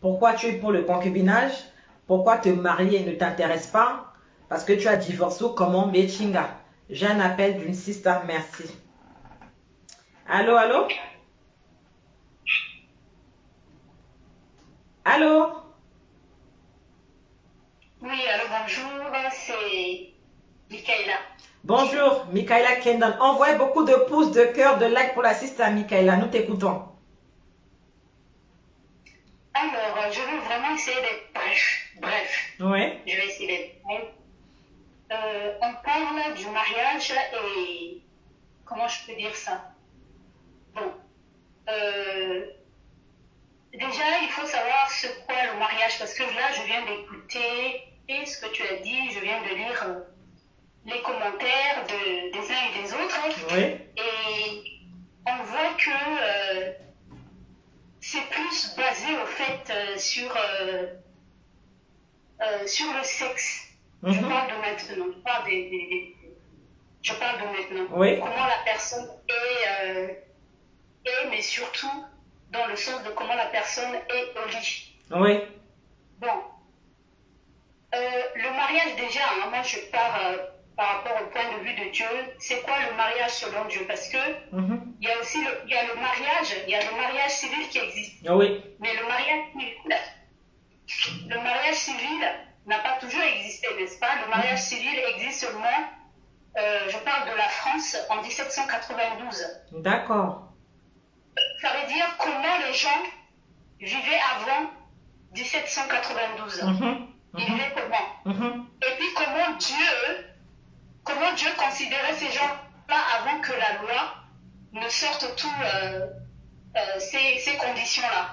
Pourquoi tu es pour le concubinage? Pourquoi te marier ne t'intéresse pas? Parce que tu as divorcé ou comment, Bechinga? J'ai un appel d'une sister, merci. Allô, allô? Allô? Oui, alors bonjour, c'est Michaela. Bonjour, Michaela Kendall. Envoie beaucoup de pouces, de cœur, de likes pour la sister Michaela. Nous t'écoutons. Alors, je veux vraiment essayer d'être bref. Bref, Oui. je vais essayer d'être bref. On parle du mariage et comment je peux dire ça? Bon, euh, déjà, il faut savoir ce qu'est le mariage parce que là, je viens d'écouter et ce que tu as dit, je viens de lire les commentaires des uns et des autres Oui. et on voit que c'est plus basé au fait sur le sexe. Je parle de maintenant, je parle de maintenant. Oui. Comment la personne est, mais surtout dans le sens de comment la personne est au lit. Oui. Bon, le mariage déjà, hein, moi je pars par rapport au point de vue de Dieu. C'est quoi le mariage selon Dieu? Parce que il y a aussi il y a le mariage civil qui existe. Oui. Mais le mariage civil n'a pas toujours existé, n'est-ce pas? Le mariage civil existe seulement, je parle de la France, en 1792. D'accord. Ça veut dire comment les gens vivaient avant 1792. Ils vivaient comment? Et puis comment Dieu considérait ces gens-là avant que la loi ne sorte tous ces conditions-là.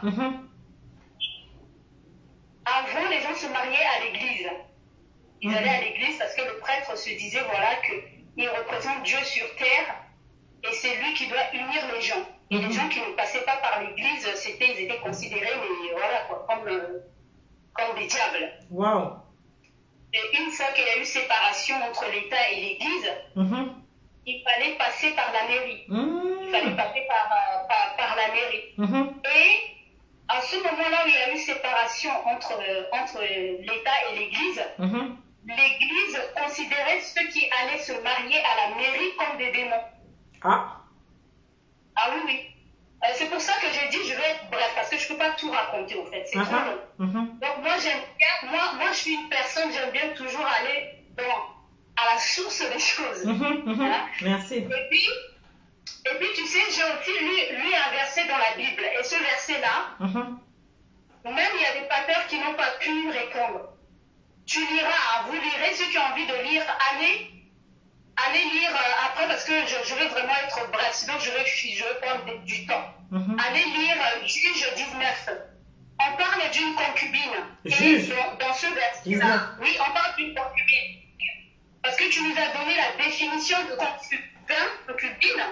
Avant, les gens se mariaient à l'église. Ils allaient à l'église parce que le prêtre se disait voilà qu'il représente Dieu sur terre et c'est lui qui doit unir les gens. Et les gens qui ne passaient pas par l'église, ils étaient considérés mais voilà, quoi, comme des diables. Wow. Et une fois qu'il y a eu séparation entre l'État et l'église, il fallait passer par la mairie. Il fallait passer par la mairie. Et à ce moment-là où il y a eu séparation entre l'État et l'Église, l'Église considérait ceux qui allaient se marier à la mairie comme des démons. Ah. Ah oui, oui. C'est pour ça que j'ai dit je vais être bref, parce que je ne peux pas tout raconter au fait, c'est trop long. Donc moi j'aime bien, moi je suis une personne, j'aime bien toujours aller à la source des choses. Hein? Merci. Et puis tu sais, j'ai aussi lu un verset dans la Bible, et ce verset-là, même il y a des pasteurs qui n'ont pas pu répondre. Tu liras, vous lirez, ceux qui ont envie de lire, allez lire après parce que je veux vraiment être bref, sinon je veux prendre du temps. Allez lire Juge 19. On parle d'une concubine. Juge. Et dans ce verset-là, oui, on parle d'une concubine. Parce que tu nous as donné la définition de concubine,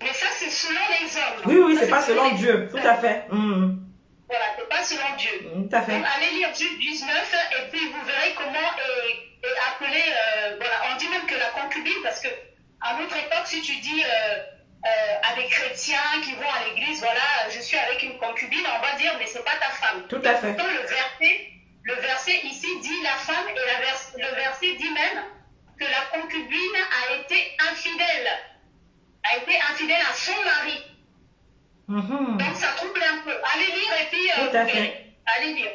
mais ça c'est selon les hommes. Oui, oui, c'est pas selon Dieu, tout à fait. Voilà, c'est pas selon Dieu. Tout à fait. Donc allez lire Juge 19 et puis vous verrez comment est appelé, voilà, on dit même que la concubine, parce que à notre époque, si tu dis à des chrétiens qui vont à l'église, voilà, je suis avec une concubine, on va dire, mais c'est pas ta femme. Tout à fait. Pourtant, le verset ici dit la femme et le verset dit même que la concubine a été infidèle à son mari. Donc ça trouble un peu. Allez lire et puis tout à fait. Allez lire.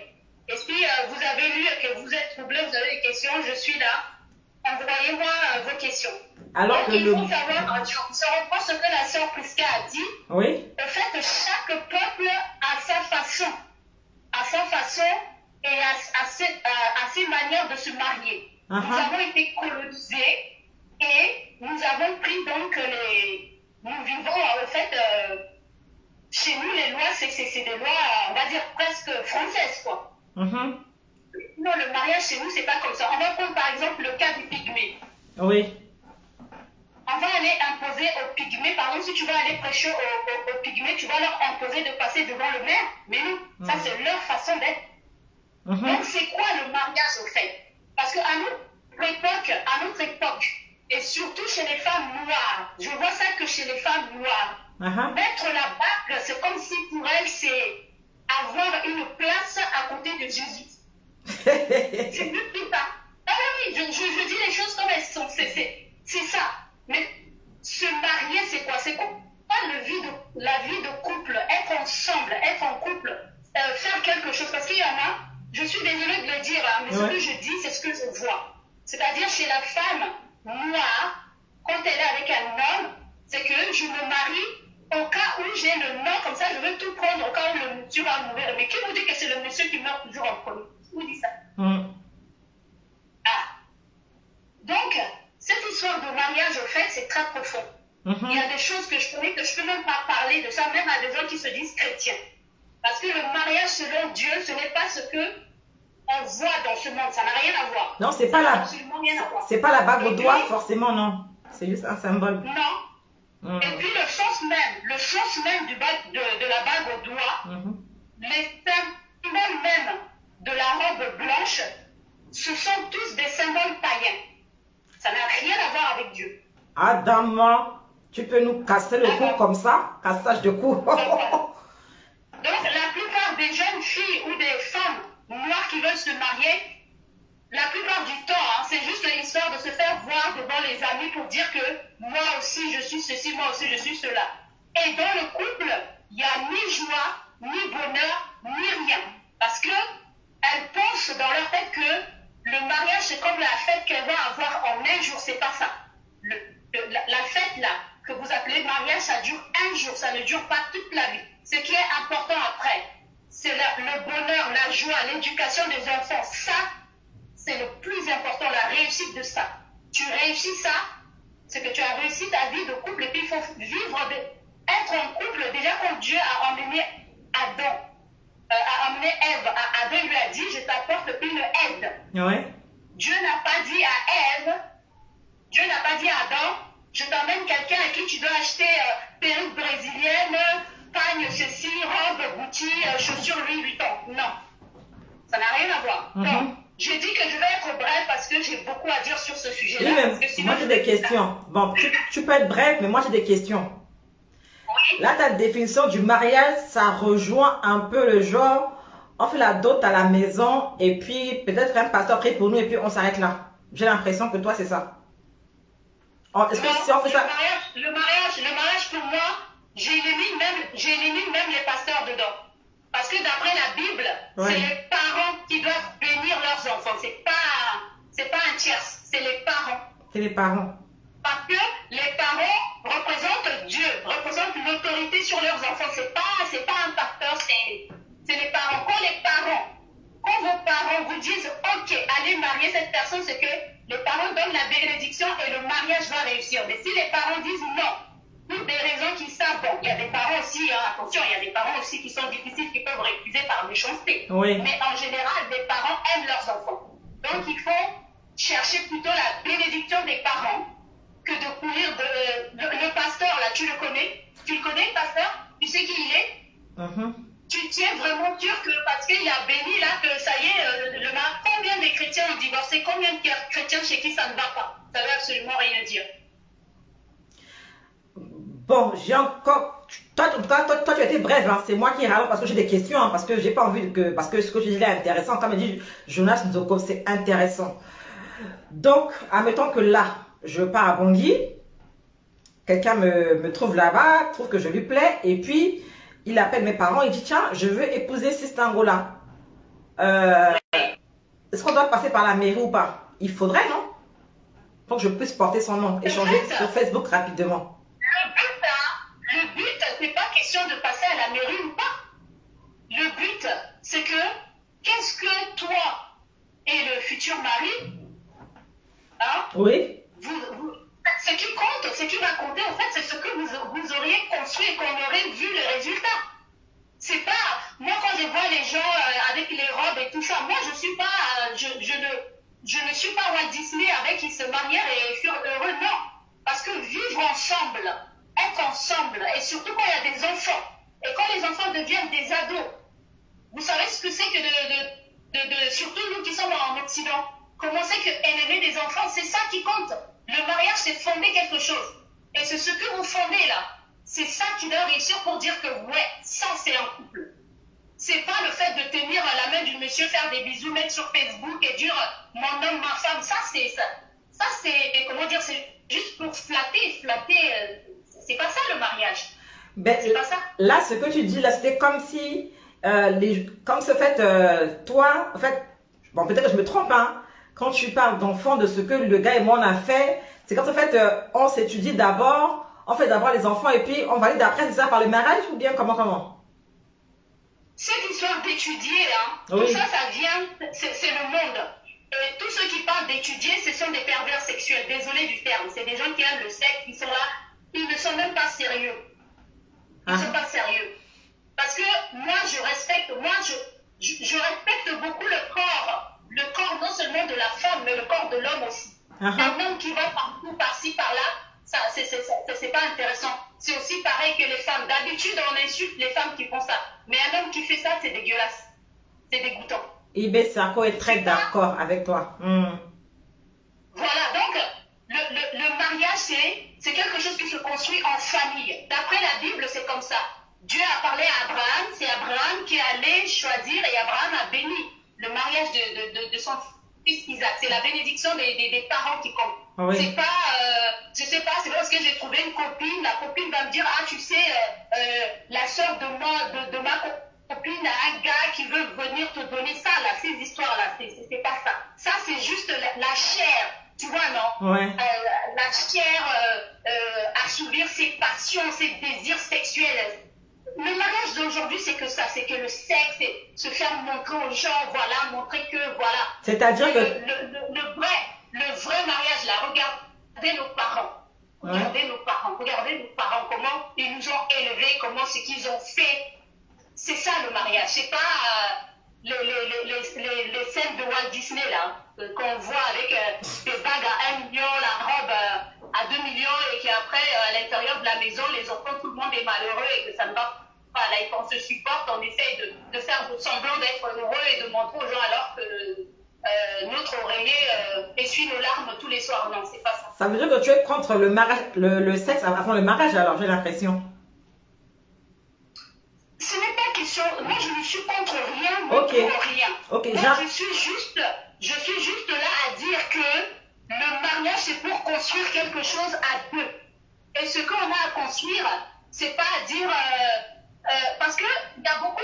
Et puis vous avez lu et que vous êtes troublé, vous avez des questions, je suis là. Envoyez-moi vos questions. Alors donc, il faut savoir, si on reprend ce que la sœur Prisca a dit, oui. le fait que chaque peuple a sa façon et a ses manières de se marier. Nous avons été colonisés et nous avons pris donc nous vivons en fait chez nous les lois c'est des lois on va dire presque françaises quoi. Non, le mariage chez nous c'est pas comme ça. On va prendre par exemple le cas du pygmée. Oui. On va aller imposer aux pygmées, par exemple si tu vas aller prêcher aux pygmées, tu vas leur imposer de passer devant le maire, mais non, ça c'est leur façon d'être. Donc c'est quoi le mariage au fait? Parce qu'à notre époque, et surtout chez les femmes noires, je vois ça que chez les femmes noires, mettre la bague, c'est comme si pour elles, c'est avoir une place à côté que Jésus. C'est juste ça. Ah oui, je dis les choses comme elles sont. C'est ça. Mais se marier, c'est quoi? C'est quoi la vie de couple, être ensemble, être en couple, faire quelque chose. Parce qu'il y en a, je suis désolée de le dire, hein, mais ce que je dis, c'est ce que je vois. C'est-à-dire chez la femme, moi, quand elle est avec un homme, c'est que je me marie au cas où j'ai le nom, comme ça je veux tout prendre au cas où le monsieur va mourir. Mais qui vous dit que c'est le monsieur qui meurt toujours en premier? Qui vous dit ça? Ah. Donc, cette histoire de mariage, au fait, c'est très profond. Il y a des choses que je connais que je ne peux même pas parler de ça, même à des gens qui se disent chrétiens. Parce que le mariage selon Dieu, ce n'est pas ce que on voit dans ce monde. Ça n'a rien à voir. Non, c'est pas la bague au doigt, forcément, non. C'est juste un symbole. Non. Et puis le sens même de la bague au doigt, les symboles même de la robe blanche, ce sont tous des symboles païens. Ça n'a rien à voir avec Dieu. Adam, tu peux nous casser le cou comme ça? Cassage de cou. Donc, la plupart des jeunes filles ou des femmes noires qui veulent se marier, la plupart du temps, hein, c'est juste l'histoire de se faire voir devant les amis pour dire que moi aussi je suis ceci, moi aussi je suis cela. Et dans le couple, il n'y a ni joie, ni bonheur, ni rien. Parce qu'elles pensent dans leur tête que le mariage c'est comme la fête qu'elles vont avoir en un jour, c'est pas ça. La fête là, que vous appelez mariage, ça dure un jour, ça ne dure pas toute la vie. Ce qui est important après, c'est le bonheur, la joie, l'éducation des enfants. Ça, c'est le plus important, la réussite de ça. Tu réussis ça, c'est que tu as réussi ta vie de couple. Et puis il faut être en couple. Déjà quand Dieu a emmené Adam, a emmené Ève, Adam lui a dit, je t'apporte une aide. Ouais. Dieu n'a pas dit à Ève, Dieu n'a pas dit à Adam, je t'emmène quelqu'un à qui tu dois acheter perruque brésilienne, pagne ceci, robe, Gucci, chaussures Louis Vuitton. Non, ça n'a rien à voir. Donc, j'ai dit que je vais être brève parce que j'ai beaucoup à dire sur ce sujet-là. Oui, moi j'ai des questions. Bon, tu peux être brève, mais moi j'ai des questions. Oui. Là, ta définition du mariage, ça rejoint un peu le genre, on fait la dot à la maison et puis peut-être un pasteur prie pour nous et puis on s'arrête là. J'ai l'impression que toi, c'est ça. Est-ce que si on fait ça... Le mariage pour moi, j'élimine même les pasteurs dedans. Parce que d'après la Bible, c'est les parents qui doivent bénir leurs enfants. C'est pas un tiers, c'est les parents. C'est les parents. Parce que les parents représentent Dieu, représentent l'autorité sur leurs enfants. C'est pas un pasteur, c'est les parents. Quand vos parents vous disent, ok, allez marier cette personne, c'est que les parents donnent la bénédiction et le mariage va réussir. Mais si les parents disent non, pour des raisons qui savent, bon, il y a des parents aussi, hein, attention, il y a des parents aussi qui sont difficiles, qui peuvent récuser par méchanceté. Oui. Mais en général, les parents aiment leurs enfants. Donc il faut chercher plutôt la bénédiction des parents que de courir le pasteur, là, tu le connais? Tu le connais, le pasteur? Tu sais qui il est? Tu tiens vraiment sûr que parce qu'il a béni là, que ça y est, combien de chrétiens ont divorcé? Combien de chrétiens chez qui ça ne va pas? Ça ne veut absolument rien dire. Bon, j'ai encore... Toi, tu as été brève, hein. C'est moi qui râle parce que j'ai des questions, hein, parce que j'ai pas envie que... Parce que ce que je dis là est intéressant. Comme dit Jonas Nzoko, c'est intéressant. Donc, admettons que là, je pars à Bangui, quelqu'un me trouve là-bas, trouve que je lui plais, et puis il appelle mes parents, il dit, tiens, je veux épouser Sistangola. Est-ce qu'on doit passer par la mairie ou pas? Il faudrait, non? Pour que je puisse porter son nom, échanger sur Facebook rapidement. Le but, c'est pas question de passer à la mairie ou pas. Le but, c'est que, qu'est-ce que toi et le futur mari, hein? Oui. Ce qui compte, ce qui va compter, en fait, c'est ce que vous auriez construit et qu'on aurait vu le résultat. C'est pas, moi quand je vois les gens avec les robes et tout ça, moi je suis pas, je ne suis pas Walt Disney avec qui se marièrent et furent heureux, non. Parce que vivre ensemble, être ensemble, et surtout quand il y a des enfants, et quand les enfants deviennent des ados, vous savez ce que c'est que surtout nous qui sommes en Occident, comment c'est que élever des enfants, c'est ça qui compte. Le mariage, c'est fonder quelque chose. Et c'est ce que vous fondez là. C'est ça qui doit réussir pour dire que ouais, ça c'est un couple. C'est pas le fait de tenir à la main d'une monsieur faire des bisous, mettre sur Facebook et dire mon homme, ma femme, ça c'est, comment dire, c'est juste pour flatter, c'est pas ça le mariage. Ben, c'est pas ça. Là, ce que tu dis, là, c'était comme si, comme ce fait, toi, en fait, bon, peut-être que je me trompe, hein, quand tu parles d'enfant, de ce que le gars et moi on a fait, c'est quand en fait, on s'étudie d'abord, on fait d'abord les enfants et puis on valide après, c'est ça, par le mariage ou bien comment? Cette histoire d'étudier, hein, oui. Tout ça, ça vient, c'est le monde. Et tous ceux qui parlent d'étudier, ce sont des pervers sexuels. Désolé du terme. C'est des gens qui aiment le sexe, qui sont là. Ils ne sont même pas sérieux. Ils ne sont pas sérieux. Parce que moi, je respecte beaucoup le corps. Le corps non seulement de la femme, mais le corps de l'homme aussi. Un homme qui va partout, par-ci, par-là, c'est pas intéressant. C'est aussi pareil que les femmes. D'habitude, on insulte les femmes qui font ça. Mais un homme qui fait ça, c'est dégueulasse. C'est dégoûtant. Ibe Sako est très d'accord avec toi. Voilà, donc le mariage, c'est quelque chose qui se construit en famille. D'après la Bible, c'est comme ça. Dieu a parlé à Abraham, c'est Abraham qui est allé choisir et Abraham a béni le mariage de son fils Isaac. C'est la bénédiction des parents qui comptent. Oui. C'est pas, je sais pas, c'est parce que j'ai trouvé une copine, la copine va me dire, ah tu sais, la soeur de ma copine a un gars qui veut venir te donner ça, là, ces histoires-là, c'est pas ça. Ça, c'est juste la chair, tu vois, non? Ouais. La chair, assouvir ses passions, ses désirs sexuels. Le mariage d'aujourd'hui, c'est que ça, c'est que le sexe, c'est se faire montrer aux gens, voilà, montrer que, voilà. C'est-à-dire que... Le vrai mariage, là, regardez nos parents. Regardez nos parents, comment ils nous ont élevés, comment ce qu'ils ont fait. C'est ça le mariage. C'est pas les scènes de Walt Disney, là, qu'on voit avec des bagues à 1 million, la robe à 2 millions, et qu'après, à l'intérieur de la maison, les enfants, tout le monde est malheureux et que ça ne va pas. Là, et qu'on se supporte, on essaye de faire semblant d'être heureux et de montrer aux gens alors que notre oreiller essuie nos larmes tous les soirs. Non, c'est pas ça. Ça veut dire que tu es contre le mariage, le sexe avant le mariage, alors j'ai l'impression. Ce n'est pas question. Moi, je ne suis contre rien, okay. Contre rien. Okay. Moi, je suis juste là à dire que le mariage, c'est pour construire quelque chose à deux. Et ce qu'on a à construire, c'est pas à dire. Parce qu'il y a beaucoup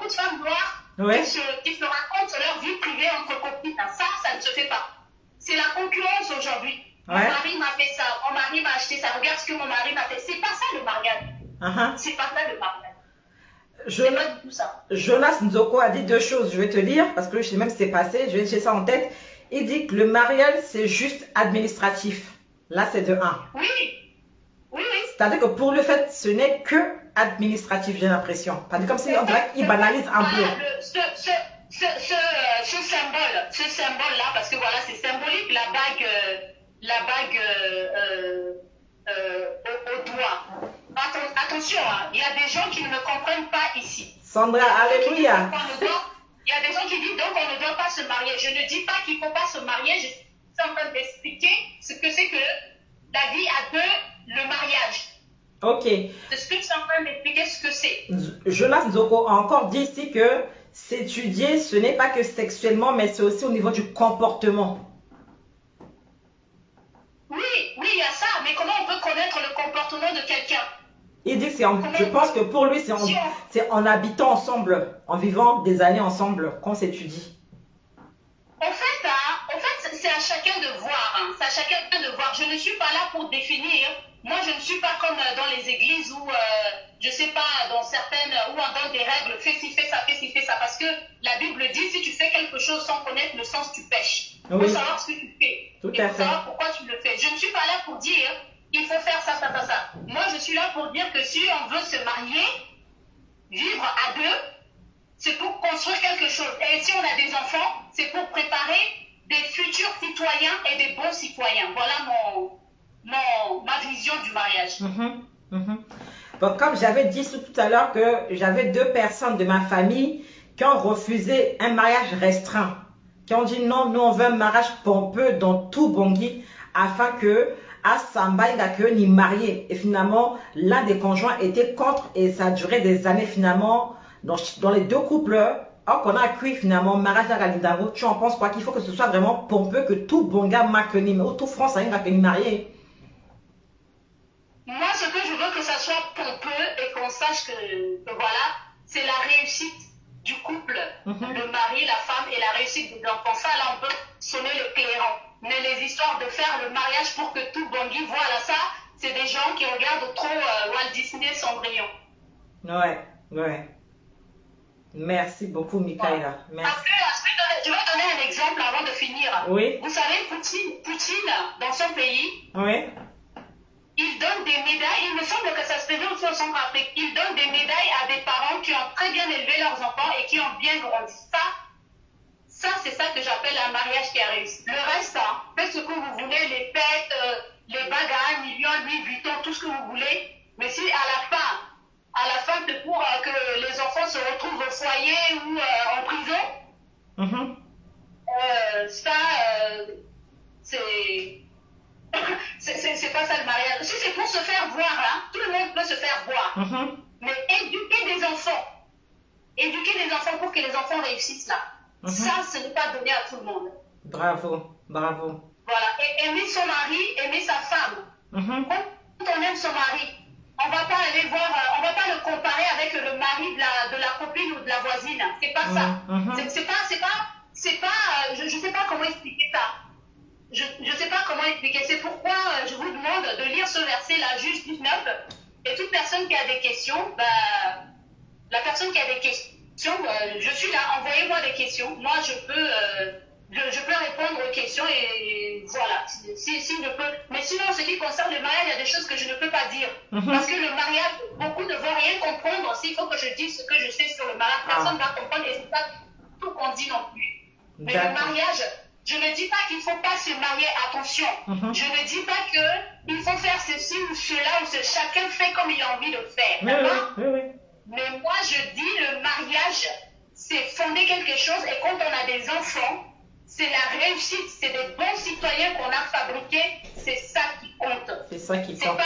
de femmes noires qui se racontent leur vie privée entre copines. Ça ne se fait pas. C'est la concurrence aujourd'hui. Mon mari m'a fait ça, mon mari m'a acheté ça, regarde ce que mon mari m'a fait. C'est pas ça le mariage. C'est pas ça le mariage. Jonas Nzoko a dit deux choses, je vais te lire, parce que je sais même ce qui s'est passé, je vais laisser ça en tête. Il dit que le mariage, c'est juste administratif. Là, c'est de 1. Oui. C'est-à-dire que pour le fait, ce n'est que administratif, j'ai l'impression. Comme si on dirait qu'il banalise un peu. Ce symbole-là, parce que voilà, c'est symbolique, la bague au doigt. Attention, il y a des gens qui ne me comprennent pas ici. Sandra, alléluia. Il y a des gens qui disent donc on ne doit pas se marier. Je ne dis pas qu'il ne faut pas se marier, je suis en train d'expliquer ce que c'est que la vie à deux, le mariage. Ok. C'est ce que tu es en train d'expliquer ce que c'est. Jonas Nzoko a encore dit ici que s'étudier, ce n'est pas que sexuellement, mais c'est aussi au niveau du comportement. Oui, il y a ça, mais comment on peut connaître le comportement de quelqu'un? Il dit que je pense que pour lui, c'est en habitant ensemble, en vivant des années ensemble qu'on s'étudie. En fait, c'est à chacun de voir. C'est à chacun de voir. Je ne suis pas là pour définir. Moi, je ne suis pas comme dans les églises où, je ne sais pas, dans certaines, où on donne des règles, fais ci, fais ça, fais ci, fais ça. Parce que la Bible dit, si tu fais quelque chose sans connaître le sens, tu pêches. Il faut savoir ce que tu fais. Il faut savoir pourquoi tu le fais. Je ne suis pas là pour dire, il faut faire ça, ça, ça, ça. Moi, je suis là pour dire que si on veut se marier, vivre à deux, c'est pour construire quelque chose. Et si on a des enfants, c'est pour préparer des futurs citoyens et des bons citoyens. Voilà ma vision du mariage. Bon, comme j'avais dit tout à l'heure que j'avais 2 personnes de ma famille qui ont refusé un mariage restreint, qui ont dit non, nous on veut un mariage pompeux dans tout Bangui afin que à Sambaïga que ni marié. Et finalement, l'un des conjoints était contre et ça a duré des années finalement. Dans les 2 couples, alors qu'on a accueilli finalement mariage à Galindango, tu en penses quoi? Qu'il faut que ce soit vraiment pompeux, que tout bon gars marqueni, mais tout France a une mariée. Moi, ce que je veux que ça soit pompeux et qu'on sache que voilà, c'est la réussite du couple, le mari, la femme et la réussite des enfants. Ça, là, on peut sonner le clairon. Mais les histoires de faire le mariage pour que tout Bangui, voilà ça, c'est des gens qui regardent trop Walt Disney Cendrillon. Ouais, ouais. Merci beaucoup, Michaela. Merci. Parce que, je vais donner un exemple avant de finir. Oui. Vous savez, Poutine, dans son pays, oui. Il donne des médailles, il me semble que ça se faisait aussi au Centrafrique, il donne des médailles à des parents qui ont très bien élevé leurs enfants et qui ont bien grandi. Ça c'est ça que j'appelle un mariage qui a réussi. Le reste, hein, faites ce que vous voulez, les fêtes, les bagarres, à 1 million, Louis Vuitton, tout ce que vous voulez. Mais si à la fin c'est pour que les enfants se retrouvent au foyer ou en prison, c'est pas ça le mariage. Si c'est pour se faire voir, hein, tout le monde peut se faire voir. Mais éduquer des enfants pour que les enfants réussissent là, ça, ce n'est pas donné à tout le monde. Bravo, bravo. Voilà, et aimer son mari, aimer sa femme. Quand on aime son mari, on va pas aller voir, on va pas le comparer avec le mari de la copine ou de la voisine. C'est pas ça. C'est pas, je sais pas comment expliquer ça. Je ne sais pas comment expliquer. C'est pourquoi je vous demande de lire ce verset-là, Juge 19. Et toute personne qui a des questions, la personne qui a des questions, je suis là, envoyez-moi des questions. Moi, je peux répondre aux questions et voilà. Si je peux. Mais sinon, en ce qui concerne le mariage, il y a des choses que je ne peux pas dire. Parce que le mariage, beaucoup ne vont rien comprendre. S'il faut que je dise ce que je sais sur le mariage, personne ne va comprendre et c'est pas tout qu'on dit non plus. Mais le mariage, je ne dis pas qu'il ne faut pas se marier, attention. Je ne dis pas qu'il faut faire ceci ou cela, ou chacun fait comme il a envie de faire. Oui. Mais moi, je dis le mariage, c'est fonder quelque chose et quand on a des enfants, c'est la réussite, c'est des bons citoyens qu'on a fabriqués, c'est ça qui compte. C'est ça qui compte.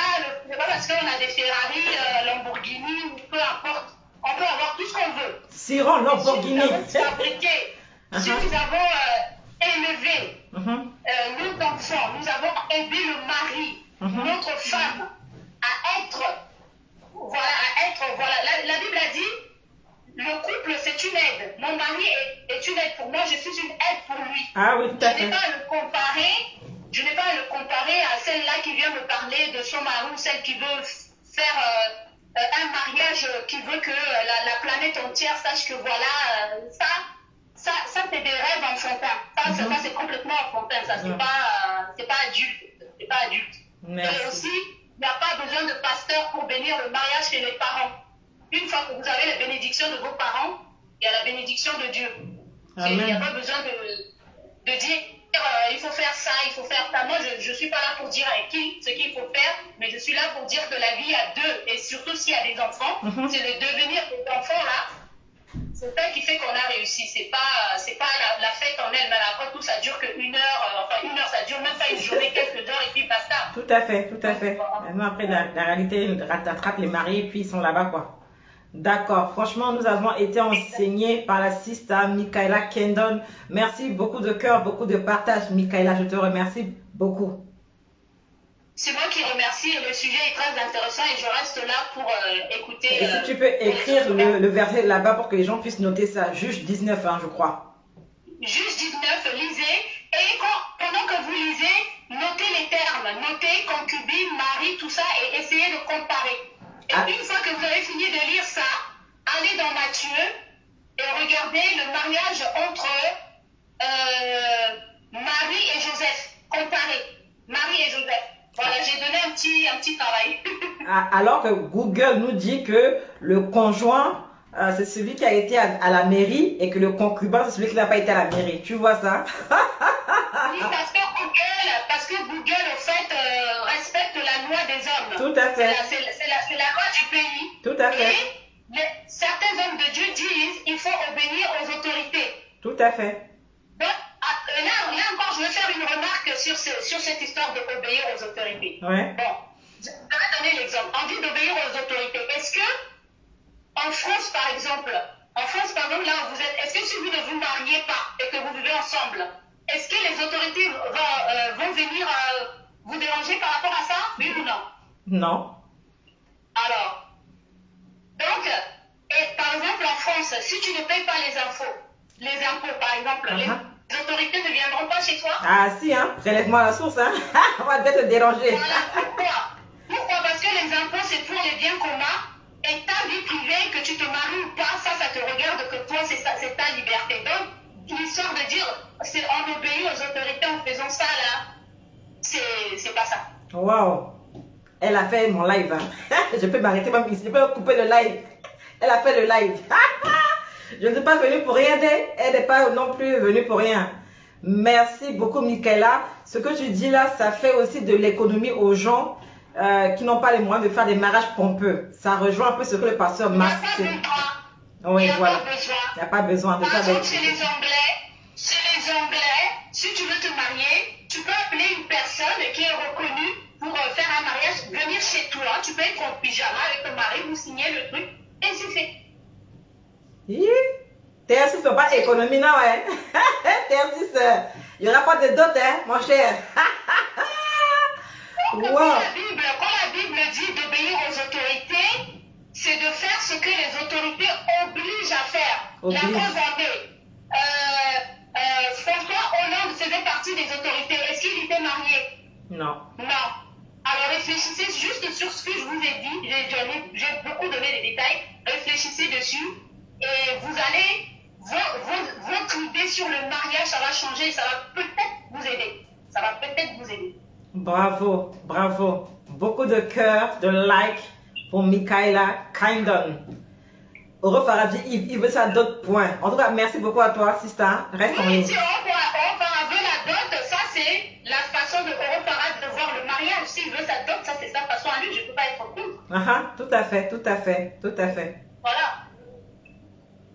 C'est pas parce qu'on a des Ferrari, Lamborghini ou peu importe. On peut avoir tout ce qu'on veut. Siron, Lamborghini. Si nous avons fabriqué, si nous avons élevé nos enfants, nous avons aidé le mari, notre femme à être, voilà. La Bible a dit, le couple c'est une aide. Mon mari est une aide pour moi, je suis une aide pour lui. Ah oui, tout à fait. Je n'ai pas à le comparer à celle-là qui vient me parler de son mari ou celle qui veut faire un mariage, qui veut que la planète entière sache que voilà, ça c'est des rêves enfantins. Ça c'est complètement enfantin. Ça c'est pas adulte. C'est pas adulte. Merci. Et aussi, il n'y a pas besoin de pasteur pour bénir le mariage chez les parents. Une fois que vous avez la bénédiction de vos parents, il y a la bénédiction de Dieu. Il n'y a pas besoin de dire il faut faire ça, il faut faire ça. Moi, je ne suis pas là pour dire à qui ce qu'il faut faire, mais je suis là pour dire que la vie a deux. Et surtout s'il y a des enfants, c'est le devenir des enfants là. C'est ça qui fait qu'on a réussi. C'est pas la fête en elle, mais après tout, ça dure que 1 heure. Enfin, 1 heure, ça dure même pas une journée, quelques heures, et puis basta. Tout à fait. Maintenant, après, la réalité rattrape les maris, et puis ils sont là-bas, quoi. D'accord. Franchement, nous avons été enseignés par la sister Michaela Kendon. Merci beaucoup de cœur, beaucoup de partage, Michaela. Je te remercie beaucoup. C'est moi qui remercie. Le sujet est très intéressant et je reste là pour écouter. Et si tu peux écrire le verset là-bas pour que les gens puissent noter ça. Juge 19, hein, je crois. Juge 19, lisez. Et pendant que vous lisez, notez les termes. Notez concubine, mari, tout ça et essayez de comparer. Et une fois que vous avez fini de lire ça, allez dans Matthieu et regardez le mariage entre Marie et Joseph. Comparez Marie et Joseph. Voilà, j'ai donné un petit travail. Alors que Google nous dit que le conjoint, c'est celui qui a été à la mairie et que le concubin, c'est celui qui n'a pas été à la mairie. Tu vois ça? Oui, parce que Google, au fait, respecte la loi des hommes. Tout à fait. C'est la loi du pays. Tout à fait. Et certains hommes de Dieu disent qu'il faut obéir aux autorités. Tout à fait. Donc, là encore, je vais faire une remarque sur cette histoire d'obéir aux autorités. Ouais. Bon, je vais donner l'exemple. On dit d'obéir aux autorités. Est-ce que, en France, par exemple, En France, par exemple, là où vous êtes, est-ce que si vous ne vous mariez pas et que vous vivez ensemble, est-ce que les autorités vont venir vous déranger par rapport à ça? Oui ou non? Non. Alors, donc, et par exemple en France, si tu ne payes pas les impôts par exemple, les autorités ne viendront pas chez toi? Ah si, hein, prélève-moi la source, hein. On va peut-être te déranger. Voilà, pourquoi? Pourquoi? Parce que les impôts, c'est pour les biens communs et ta vie privée, que tu te maries ou pas, ça te regarde que toi, c'est ta liberté. Donc, l'histoire de dire, on obéit aux autorités en faisant ça, là, c'est pas ça. Waouh. Elle a fait mon live. Hein. Je peux m'arrêter même ici. Je peux couper le live. Elle a fait le live. Je ne suis pas venue pour rien. Elle n'est pas non plus venue pour rien. Merci beaucoup, Michaela. Ce que tu dis là, ça fait aussi de l'économie aux gens qui n'ont pas les moyens de faire des mariages pompeux. Ça rejoint un peu ce que le pasteur Max dit. Oui, voilà. Il n'y a pas besoin de faire des... Chez les Anglais, si tu veux te marier, tu peux appeler une personne qui est reconnue pour faire un mariage, venir chez toi. Tu peux être en pyjama avec ton mari, vous signez le truc et c'est fait. TR6 ne fait pas économie, non, hein? TR6, il n'y aura pas de dot, hein, mon cher. Wow. Quand la Bible dit d'obéir aux autorités, c'est de faire ce que les autorités obligent à faire. La preuve en est. François Hollande faisait partie des autorités. Est-ce qu'il était marié? Non. Non. Alors réfléchissez juste sur ce que je vous ai dit. J'ai beaucoup donné des détails. Réfléchissez dessus et vous allez, votre idée sur le mariage, ça va changer. Ça va peut-être vous aider. Ça va peut-être vous aider. Bravo, bravo. Beaucoup de cœur, de like pour Michaela Kindon. Oro Farah dit, il veut ça d'autres points. En tout cas, merci beaucoup à toi, Sista. Reste en ligne. Si Oro Farah veut la dot, ça c'est la façon de Oro Farah de voir le mariage. S'il veut sa dot, ça c'est sa façon à lui. Je ne peux pas être contre. Tout à fait, tout à fait, tout à fait. Voilà.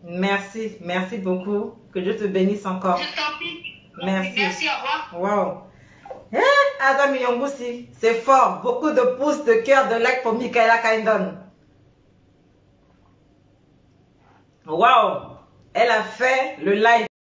Merci, merci beaucoup. Que Dieu te bénisse encore. Je t'en prie. Merci. Merci, au revoir. Wow. Adam Yongoussi, c'est fort. Beaucoup de pouces, de cœur, de like pour Michaela Kindon. Wow. Elle a fait le live.